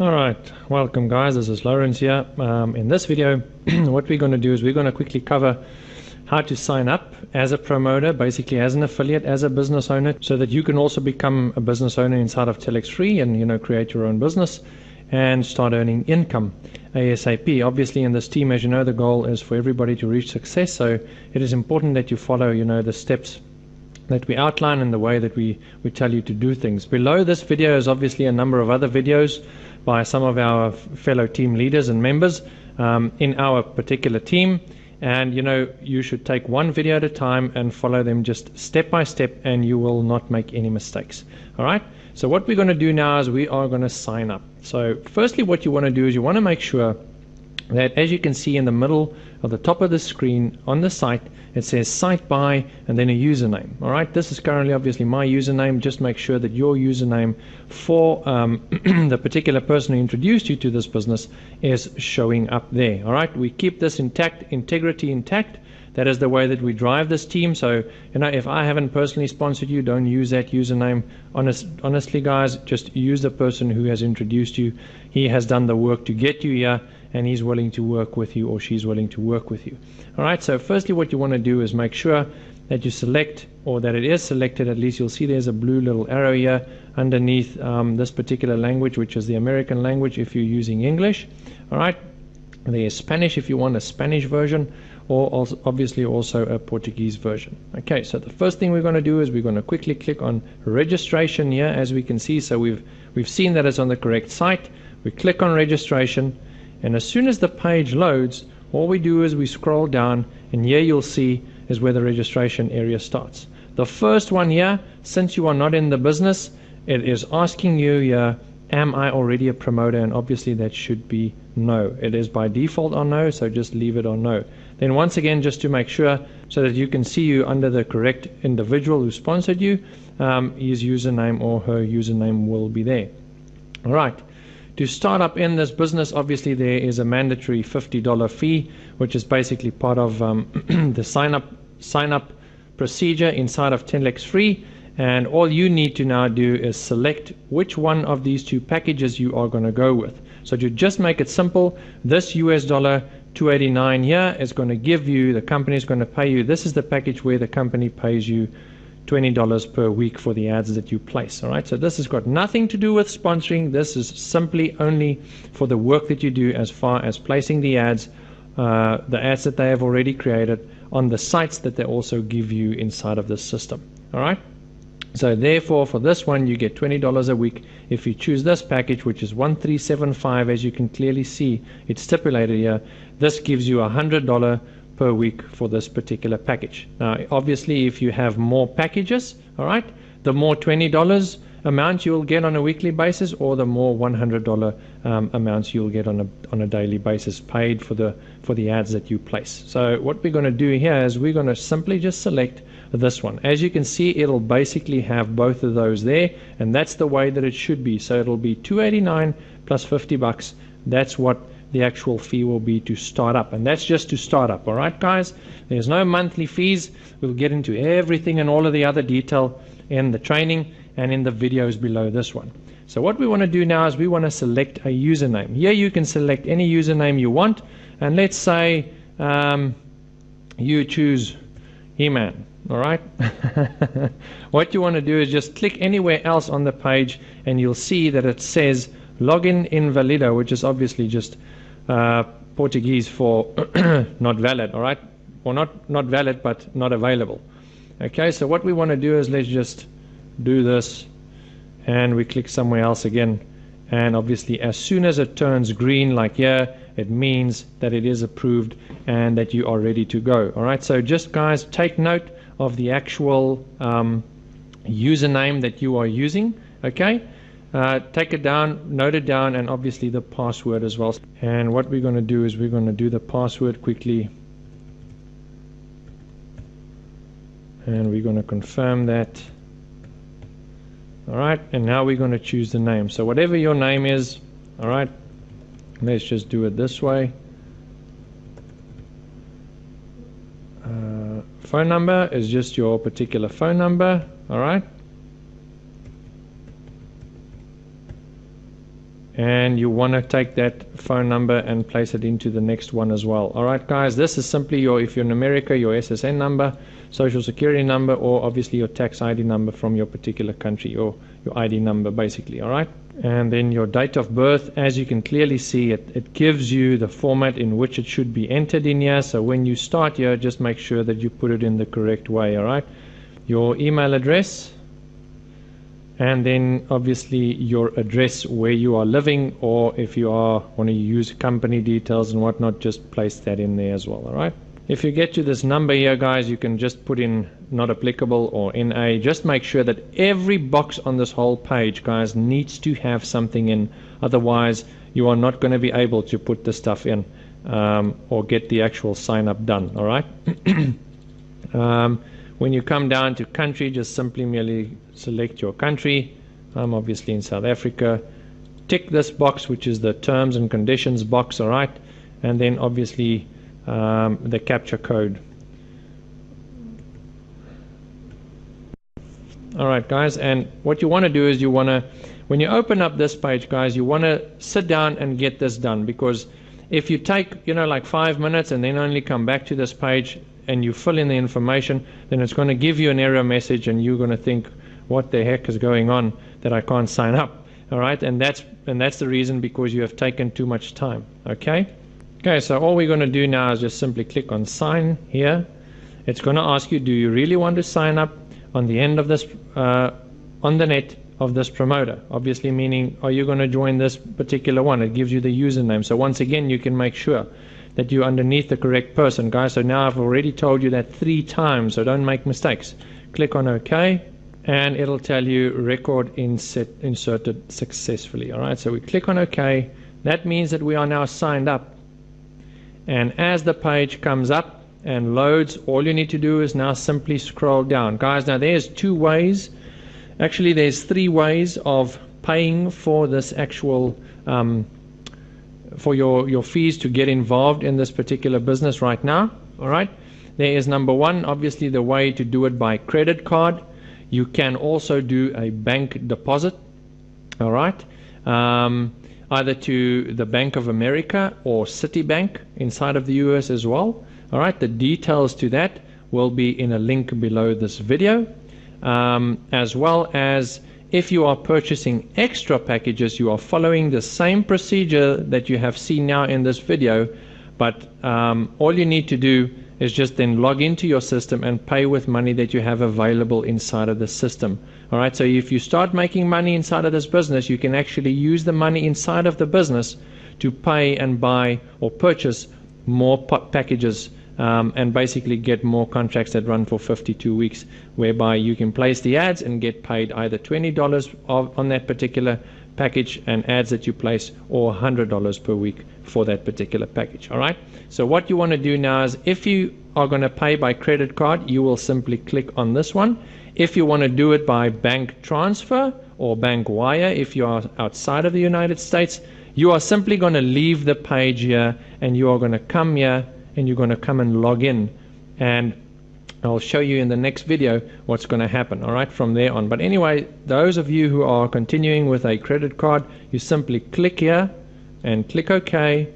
Alright, welcome guys, this is Lawrence here. In this video what we're going to do is we're going to quickly cover how to sign up as a promoter, basically as an affiliate, as a business owner, so that you can also become a business owner inside of Telexfree and create your own business and start earning income ASAP. Obviously in this team, as you know, the goal is for everybody to reach success, so it is important that you follow the steps that we outline and the way that we tell you to do things. Below this video is obviously a number of other videos by some of our fellow team leaders and members in our particular team, and you should take one video at a time and follow them just step by step, and you will not make any mistakes. Alright, so what we're going to do now is we are going to sign up. So firstly, what you want to do is you want to make sure that, as you can see in the middle of the top of the screen on the site, it says site by and then a username. Alright, this is currently obviously my username. Just make sure that your username for the particular person who introduced you to this business is showing up there. Alright, we keep this intact, integrity intact. That is the way that we drive this team. So if I haven't personally sponsored you, don't use that username. Honestly guys, just use the person who has introduced you. He has done the work to get you here, and he's willing to work with you, or she's willing to work with you. Alright, so firstly what you want to do is make sure that you select, or that it is selected. At least you'll see there's a blue little arrow here underneath this particular language, which is the American language if you're using English. Alright, there's Spanish if you want a Spanish version, or also, obviously also a Portuguese version. Okay, so the first thing we're going to do is we're going to quickly click on registration here, as we can see. So we've seen that it's on the correct site. We click on registration, and as soon as the page loads, all we do is we scroll down, and here you'll see is where the registration area starts. The first one here, since you are not in the business, it is asking you here, am I already a promoter? And obviously that should be no. It is by default on no, so just leave it on no. Then once again, just to make sure, so that you can see you under the correct individual who sponsored you, his username or her username will be there. Alright, to start up in this business, obviously there is a mandatory $50 fee, which is basically part of the sign up procedure inside of Telexfree. And all you need to now do is select which one of these two packages you are going to go with. So to just make it simple, this US dollar $289 here is going to give you, the company is going to pay you, this is the package where the company pays you $20 per week for the ads that you place. Alright, so this has got nothing to do with sponsoring. This is simply only for the work that you do as far as placing the ads that they have already created on the sites that they also give you inside of this system. Alright, so therefore for this one you get $20 a week. If you choose this package, which is 1375, as you can clearly see it's stipulated here, this gives you $100 per week for this particular package. Now obviously if you have more packages, alright, the more $20 amount you'll get on a weekly basis, or the more $100 amounts you'll get on a daily basis, paid for the ads that you place. So what we're going to do here is we're going to simply just select this one. As you can see, it'll basically have both of those there, and that's the way that it should be. So it'll be $289 plus $50. That's what the actual fee will be to start up, and that's just to start up. Alright guys, there's no monthly fees. We'll get into everything and all of the other detail in the training and in the videos below this one. So what we want to do now is we want to select a username. Here you can select any username you want, and let's say you choose He-Man. Alright, what you want to do is just click anywhere else on the page, and you'll see that it says login invalido, which is obviously just Portuguese for not valid. Alright, or not valid but not available. Okay, so what we want to do is let's just do this, and we click somewhere else again, and obviously as soon as it turns green like here, it means that it is approved and that you are ready to go. Alright, so just guys, take note of the actual username that you are using. Okay, take it down, note it down, and obviously the password as well. And what we're going to do is we're going to do the password quickly, and we're going to confirm that. Alright, and now we're going to choose the name. So whatever your name is, alright, let's just do it this way. Phone number is just your particular phone number. Alright, and you want to take that phone number and place it into the next one as well. Alright guys, this is simply your, if you're in America, your SSN number, social security number, or obviously your tax ID number from your particular country, or your ID number basically. Alright, and then your date of birth, as you can clearly see, it gives you the format in which it should be entered in here. So when you start here, just make sure that you put it in the correct way. Alright, your email address, and then obviously your address where you are living, or if you want to use company details and whatnot, just place that in there as well. Alright, if you get to this number here guys, you can just put in not applicable or NA. Just make sure that every box on this whole page guys needs to have something in, otherwise you are not going to be able to put the stuff in or get the actual sign up done. Alright, when you come down to country, just simply merely select your country. I'm obviously in South Africa. Tick this box, which is the terms and conditions box. Alright, and then obviously the captcha code. Alright guys, and what you want to do is you want to, when you open up this page guys, you want to sit down and get this done, because if you take like 5 minutes and then only come back to this page and you fill in the information, then it's going to give you an error message and you're going to think, what the heck is going on that I can't sign up. Alright, and that's the reason, because you have taken too much time. Okay, so all we're going to do now is just simply click on sign here. It's going to ask you, do you really want to sign up on the end of this on the net of this promoter? Obviously meaning, are you going to join this particular one? It gives you the username. So once again, you can make sure that you're underneath the correct person guys. So now I've already told you that 3 times, so don't make mistakes. Click on OK, and it'll tell you record inserted successfully. Alright, so we click on OK. That means that we are now signed up, and as the page comes up and loads, all you need to do is now simply scroll down guys. Now there's 2 ways, actually there's 3 ways of paying for this actual for your fees to get involved in this particular business right now. Alright, there is number 1, obviously the way to do it by credit card. You can also do a bank deposit. Alright, either to the Bank of America or Citibank inside of the US as well. Alright, the details to that will be in a link below this video, as well as if you are purchasing extra packages, you are following the same procedure that you have seen now in this video, but all you need to do is just then log into your system and pay with money that you have available inside of the system. Alright, so if you start making money inside of this business, you can actually use the money inside of the business to pay and buy or purchase more packages, and basically get more contracts that run for 52 weeks, whereby you can place the ads and get paid either $20 on that particular package and ads that you place, or $100 per week for that particular package. Alright, so what you want to do now is, if you are going to pay by credit card, you will simply click on this one. If you want to do it by bank transfer or bank wire, if you are outside of the United States, you are simply going to leave the page here and you are going to come here and you're going to come and log in, and I'll show you in the next video what's going to happen, alright, from there on. But anyway, those of you who are continuing with a credit card, you simply click here and click OK,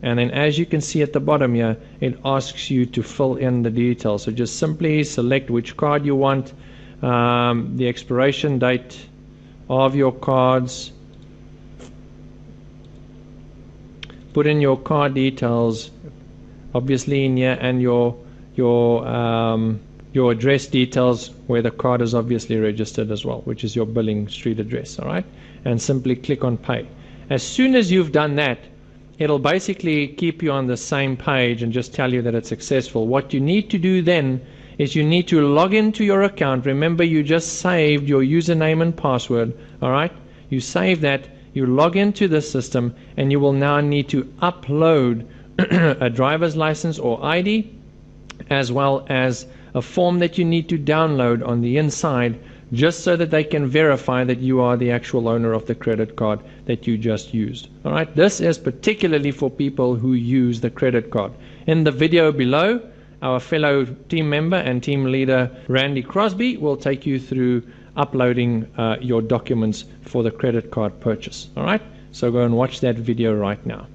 and then as you can see at the bottom here, it asks you to fill in the details. So just simply select which card you want, the expiration date of your cards, put in your card details, obviously in here, and your address details where the card is obviously registered as well, which is your billing street address. Alright, and simply click on pay. As soon as you've done that, it'll basically keep you on the same page and just tell you that it's successful. What you need to do then is you need to log into your account. Remember, you just saved your username and password. Alright, you save that, you log into the system, and you will now need to upload a driver's license or ID, as well as a form that you need to download on the inside, just so that they can verify that you are the actual owner of the credit card that you just used. Alright, this is particularly for people who use the credit card. In the video below, our fellow team member and team leader Randy Crosby will take you through uploading your documents for the credit card purchase. Alright, So go and watch that video right now.